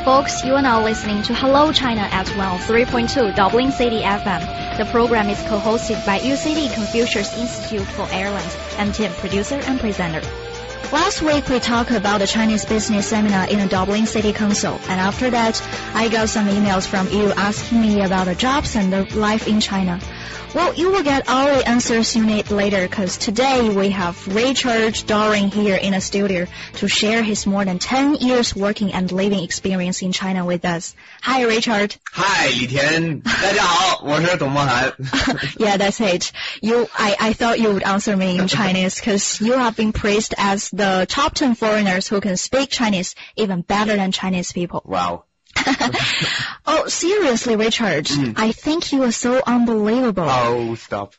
folks. You are now listening to Hello China at 103.2 Dublin City FM. The program is co-hosted by UCD Confucius Institute for Ireland and Tim, producer and presenter. Last week we talked about the Chinese business seminar in the Dublin City Council, and after that I got some emails from you asking me about the jobs and the life in China. Well, you will get all the answers you need later, because today we have Risteard O Deorian here in the studio to share his more than 10 years working and living experience in China with us. Hi, Risteard. Hi, Li Tian. 大家好，我是董梦涵。 Yeah, that's it. I thought you would answer me in Chinese because you have been praised as the top 10 foreigners who can speak Chinese even better than Chinese people. Wow. Oh, seriously, Risteard, I think you are so unbelievable. Oh, stop.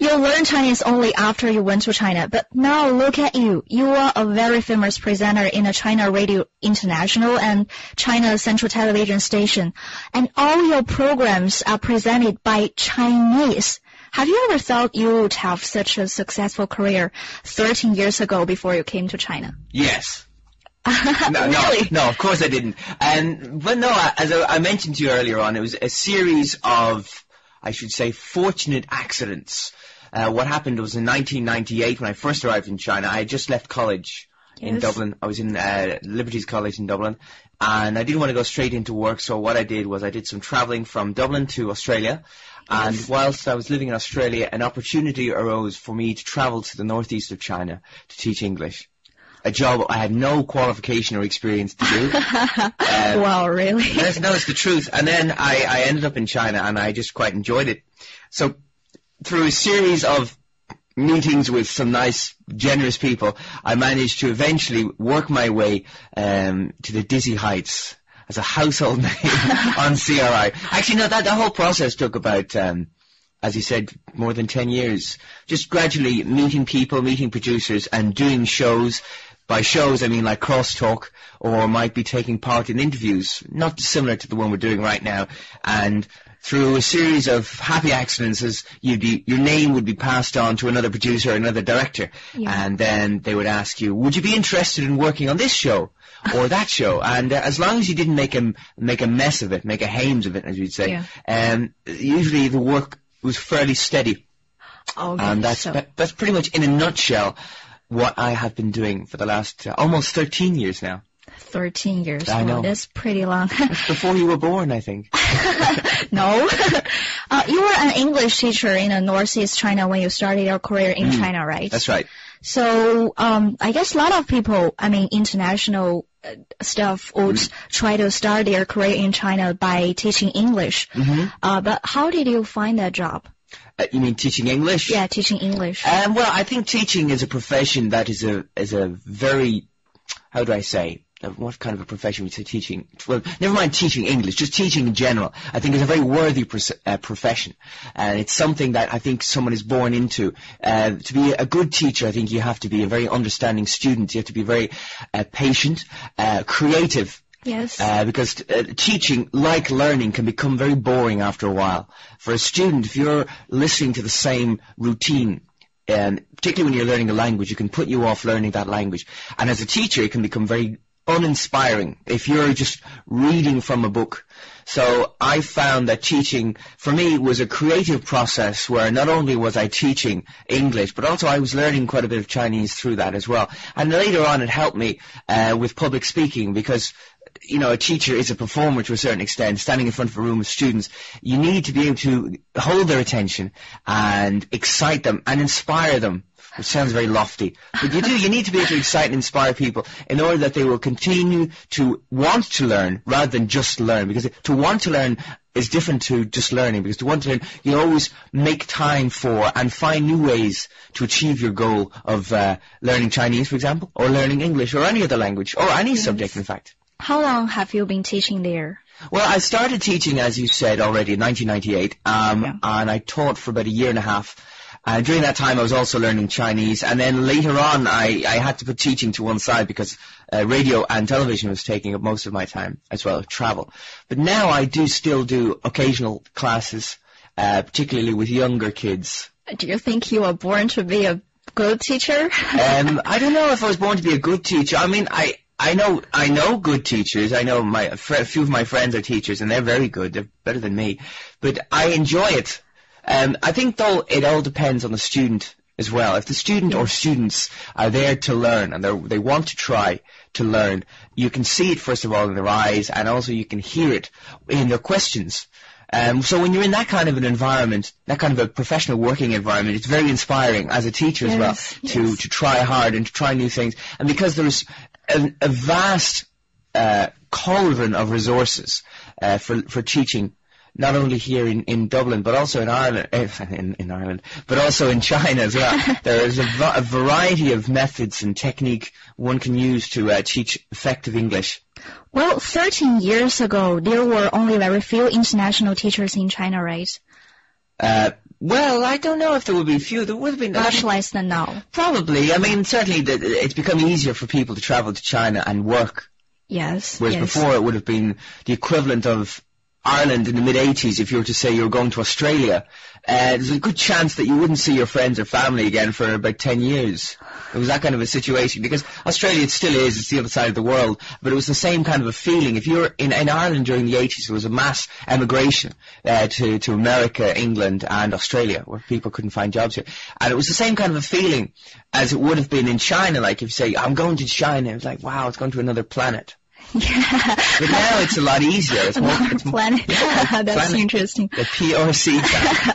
You learned Chinese only after you went to China, but now look at you. You are a very famous presenter in a China Radio International and China Central Television Station, and all your programs are presented by Chinese. Have you ever thought you would have such a successful career 13 years ago before you came to China? Yes. Really? No, of course I didn't. But no, as I mentioned to you earlier on, it was a series of, I should say, fortunate accidents. What happened was in 1998 when I first arrived in China. I had just left college in Dublin. I was in Liberties College in Dublin, and I didn't want to go straight into work, so what I did was I did some travelling from Dublin to Australia. And whilst I was living in Australia, an opportunity arose for me to travel to the northeast of China to teach English. A job I had no qualification or experience to do. Wow, really? No, it's the truth. And then I ended up in China, and I just quite enjoyed it. So through a series of meetings with some nice, generous people, I managed to eventually work my way to the dizzy heights as a household name on CRI. Actually, no, that whole process took about, as you said, more than 10 years. Just gradually meeting people, meeting producers, and doing shows. By shows, I mean like crosstalk, or might be taking part in interviews, not dissimilar to the one we're doing right now. And through a series of happy accidents, your name would be passed on to another producer or another director. Yeah. And then they would ask you, would you be interested in working on this show or that show? And as long as you didn't make a mess of it, make a hames of it, as you'd say, usually the work was fairly steady. Okay, and that's pretty much in a nutshell what I have been doing for the last almost 13 years now. 13 years. I know. That's pretty long. That's before you were born, I think. No. You were an English teacher in Northeast China when you started your career in China, right? That's right. So I guess a lot of people, international staff would try to start their career in China by teaching English. But how did you find that job? You mean teaching English? Yeah, teaching English. Well, I think teaching is a profession that is a very, how do I say, what kind of a profession would you say teaching? Well, never mind teaching English, just teaching in general. I think is a very worthy profession. And it's something that I think someone is born into. To be a good teacher, I think you have to be a very understanding student. You have to be very patient, creative. Yes. Because teaching, like learning, can become very boring after a while. For a student, if you're listening to the same routine, particularly when you're learning a language, it can put you off learning that language. And as a teacher, it can become very uninspiring if you're just reading from a book. So I found that teaching, for me, was a creative process where not only was I teaching English, but also I was learning quite a bit of Chinese through that as well. And later on, it helped me with public speaking because, a teacher is a performer to a certain extent, standing in front of a room of students. You need to be able to hold their attention and excite them and inspire them, which sounds very lofty. But you need to be able to excite and inspire people in order that they will continue to want to learn rather than just learn. Because to want to learn is different to just learning. Because to want to learn, you always make time for and find new ways to achieve your goal of learning Chinese, for example, or learning English or any other language, or any subject, in fact. How long have you been teaching there? Well, I started teaching, as you said already, in 1998, and I taught for about a year and a half. During that time, I was also learning Chinese, and then later on, I had to put teaching to one side because radio and television was taking up most of my time, as well as travel. But now I still do occasional classes, particularly with younger kids. Do you think you were born to be a good teacher? I don't know if I was born to be a good teacher. I mean, I know good teachers. I know a few of my friends are teachers, and they're very good. They're better than me. But I enjoy it. I think, though, it all depends on the student as well. If the student or students are there to learn and they want to try to learn, you can see it, first of all, in their eyes, and also you can hear it in their questions. So when you're in that kind of an environment, that kind of a professional working environment, it's very inspiring as a teacher as well to try hard and to try new things. And because there's a vast cauldron of resources for teaching, not only here in Dublin, but also in Ireland, in Ireland, but also in China as well. There is a variety of methods and technique one can use to teach effective English. Well, 13 years ago, there were only very few international teachers in China, right? Well, I don't know if there would be few. There would have been much less than now. Probably. I mean, certainly it's become easier for people to travel to China and work. Yes. Whereas before it would have been the equivalent of Ireland in the mid-80s. If you were to say you were going to Australia, there's a good chance that you wouldn't see your friends or family again for about 10 years. It was that kind of a situation, because Australia, it still is, it's the other side of the world, but it was the same kind of a feeling. If you were in Ireland during the 80s, there was a mass emigration to America, England and Australia, where people couldn't find jobs here. And it was the same kind of a feeling as it would have been in China. Like, if you say, I'm going to China, it was like, wow, it's going to another planet. Yeah. But now it's a lot easier. It's more planet. Yeah, that's planet, interesting. The PRC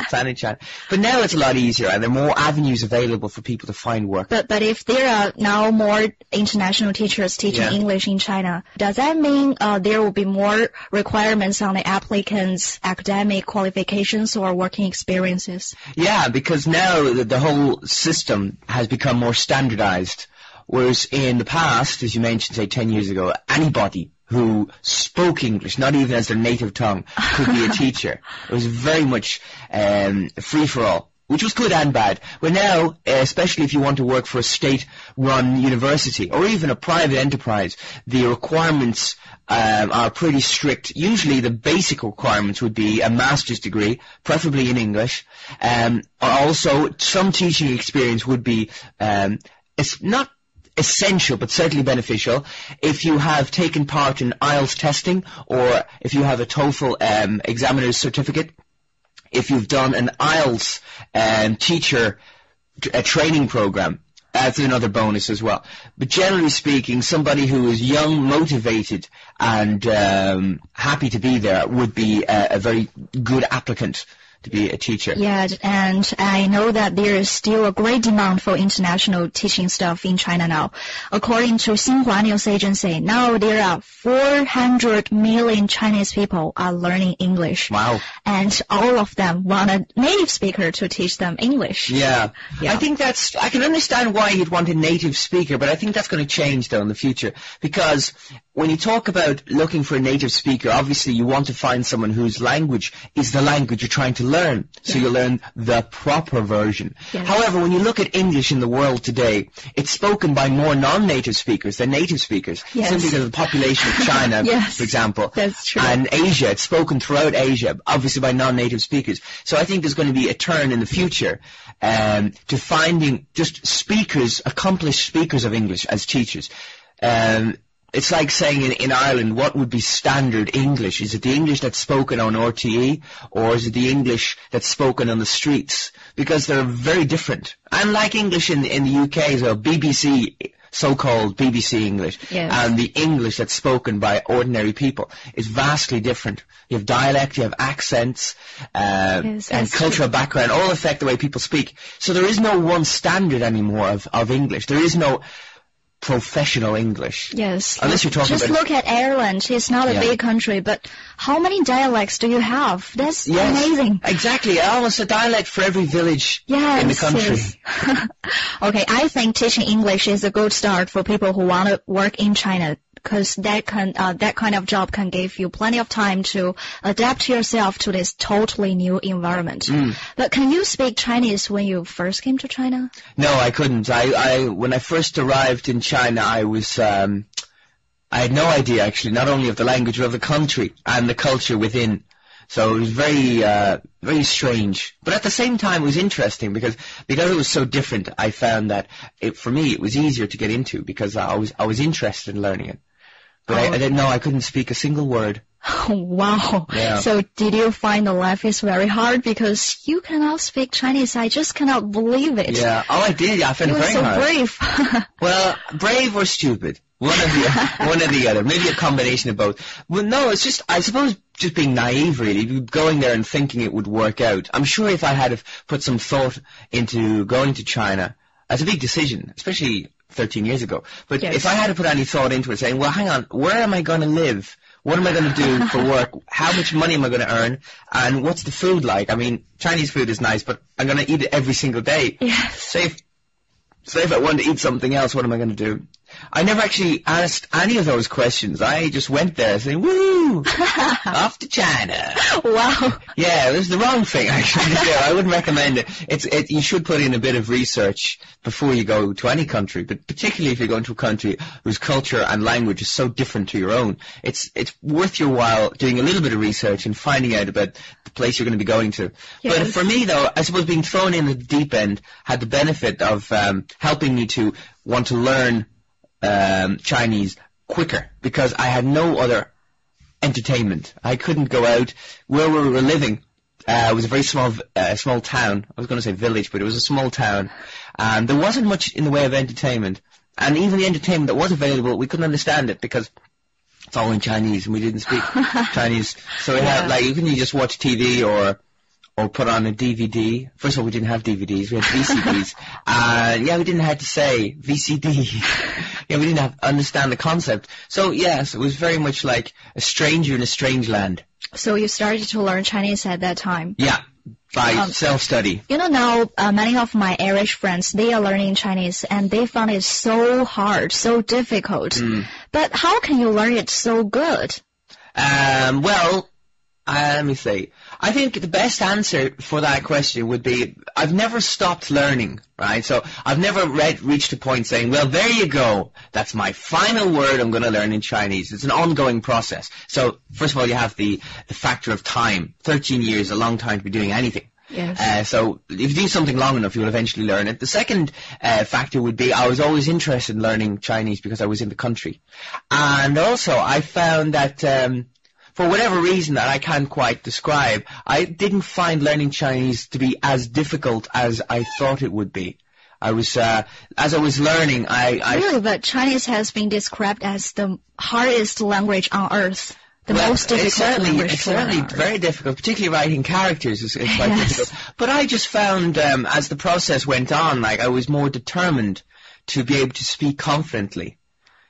planet China. But now it's a lot easier, and there are more avenues available for people to find work. But if there are now more international teachers teaching English in China, does that mean there will be more requirements on the applicants' academic qualifications or working experiences? Yeah, because now the whole system has become more standardized. Whereas in the past, as you mentioned, say 10 years ago, anybody who spoke English, not even as their native tongue, could be a teacher. It was very much free-for-all, which was good and bad. But now, especially if you want to work for a state-run university or even a private enterprise, the requirements are pretty strict. Usually the basic requirements would be a master's degree, preferably in English. Also, some teaching experience would be, it's not essential, but certainly beneficial, if you have taken part in IELTS testing, or if you have a TOEFL examiner's certificate, if you've done an IELTS teacher training program. That's another bonus as well. But generally speaking, somebody who is young, motivated, and happy to be there would be a very good applicant to be a teacher. Yeah, and I know that there is still a great demand for international teaching staff in China now. According to Xinhua News Agency, now there are 400 million Chinese people are learning English. Wow. And all of them want a native speaker to teach them English. Yeah. I think I can understand why you'd want a native speaker, but I think that's going to change, though, in the future. Because when you talk about looking for a native speaker, obviously you want to find someone whose language is the language you're trying to learn. So you learn the proper version. Yes. However, when you look at English in the world today, it's spoken by more non-native speakers than native speakers. Yes. Simply because of the population of China, for example. That's true. And Asia. It's spoken throughout Asia, obviously by non-native speakers. So I think there's going to be a turn in the future to finding just speakers, accomplished speakers of English as teachers. It's like saying in Ireland, what would be standard English? Is it the English that's spoken on RTE, or is it the English that's spoken on the streets? Because they're very different. And like English in the UK as well, BBC, so-called BBC English, and the English that's spoken by ordinary people is vastly different. You have dialect, you have accents, and cultural background, all affect the way people speak. So there is no one standard anymore of English. There is no professional English. Yes. Unless you're talking about... Just look at Ireland. It's not a big country, but how many dialects do you have? That's amazing. Exactly. Almost a dialect for every village in the country. Yes. Okay, I think teaching English is a good start for people who want to work in China, because that kind of job can give you plenty of time to adapt yourself to this totally new environment. But can you speak Chinese when you first came to China? No, I couldn't. When I first arrived in China, I had no idea, actually, not only of the language, but of the country and the culture within. So it was very strange. But at the same time, it was interesting because it was so different. I found that for me, it was easier to get into because I was interested in learning it. But I didn't know. I couldn't speak a single word. Wow. Yeah. So did you find the life is very hard because you cannot speak Chinese? I just cannot believe it. Yeah. Oh, I did. I found it very hard. You were so brave. Well, brave or stupid. One or the other. Maybe a combination of both. Well, no, it's just, I suppose, just being naive, really. Going there and thinking it would work out. I'm sure if I had put some thought into going to China, that's a big decision, especially 13 years ago. But if I had to put any thought into it, saying, well, hang on, where am I going to live? What am I going to do for work? How much money am I going to earn? And what's the food like? I mean, Chinese food is nice, but I'm going to eat it every single day. Yes. Say if I want to eat something else, what am I going to do? I never actually asked any of those questions. I just went there saying, woo, off to China. Wow. Yeah, it was the wrong thing, actually. I wouldn't recommend it. You should put in a bit of research before you go to any country, but particularly if you're going to a country whose culture and language is so different to your own. It's worth your while doing a little bit of research and finding out about the place you're going to be going to. Yes. But for me, though, I suppose being thrown in at the deep end had the benefit of helping me to want to learn Chinese quicker because I had no other entertainment. I couldn't go out. Where we were living was a very small town. I was going to say village, but it was a small town. And there wasn't much in the way of entertainment. And even the entertainment that was available, we couldn't understand it because it's all in Chinese and we didn't speak Chinese. So we had, you couldn't just watch TV or put on a DVD. First of all, we didn't have DVDs. We had VCDs. We didn't have to say VCD. We didn't understand the concept. So, yes, it was very much like a stranger in a strange land. So you started to learn Chinese at that time? Yeah, by self-study. Now, many of my Irish friends, they are learning Chinese, and they found it so hard, so difficult. But how can you learn it so good? Let me say. I think the best answer for that question would be I've never stopped learning, right? So I've never reached a point saying, well, there you go. That's my final word I'm going to learn in Chinese. It's an ongoing process. So first of all, you have the factor of time. 13 years, a long time to be doing anything. Yes. So if you do something long enough, you will eventually learn it. The second factor would be I was always interested in learning Chinese because I was in the country. And also I found that for whatever reason that I can't quite describe, I didn't find learning Chinese to be as difficult as I thought it would be. As I was learning, Really, but Chinese has been described as the hardest language on earth. The most difficult language. It's certainly very difficult, particularly writing characters is quite difficult. But I just found, as the process went on, I was more determined to be able to speak confidently.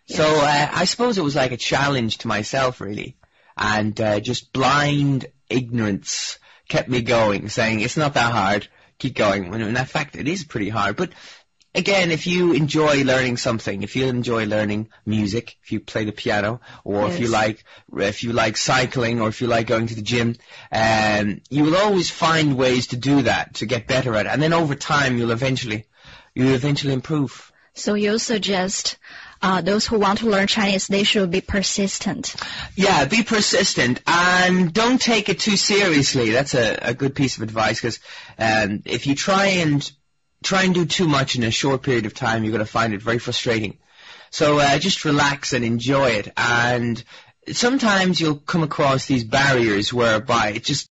Yes. So I suppose it was like a challenge to myself, really. And just blind ignorance kept me going, saying, it's not that hard, keep going. When in fact, it is pretty hard. But again, if you enjoy learning something, if you enjoy learning music, if you play the piano, or if you like cycling, or if you like going to the gym, you will always find ways to do that, to get better at it. And then over time, you'll eventually improve. So you suggest those who want to learn Chinese, they should be persistent. Yeah, be persistent and don't take it too seriously. That's a good piece of advice because if you try and do too much in a short period of time, you're going to find it very frustrating. So just relax and enjoy it. And sometimes you'll come across these barriers whereby it just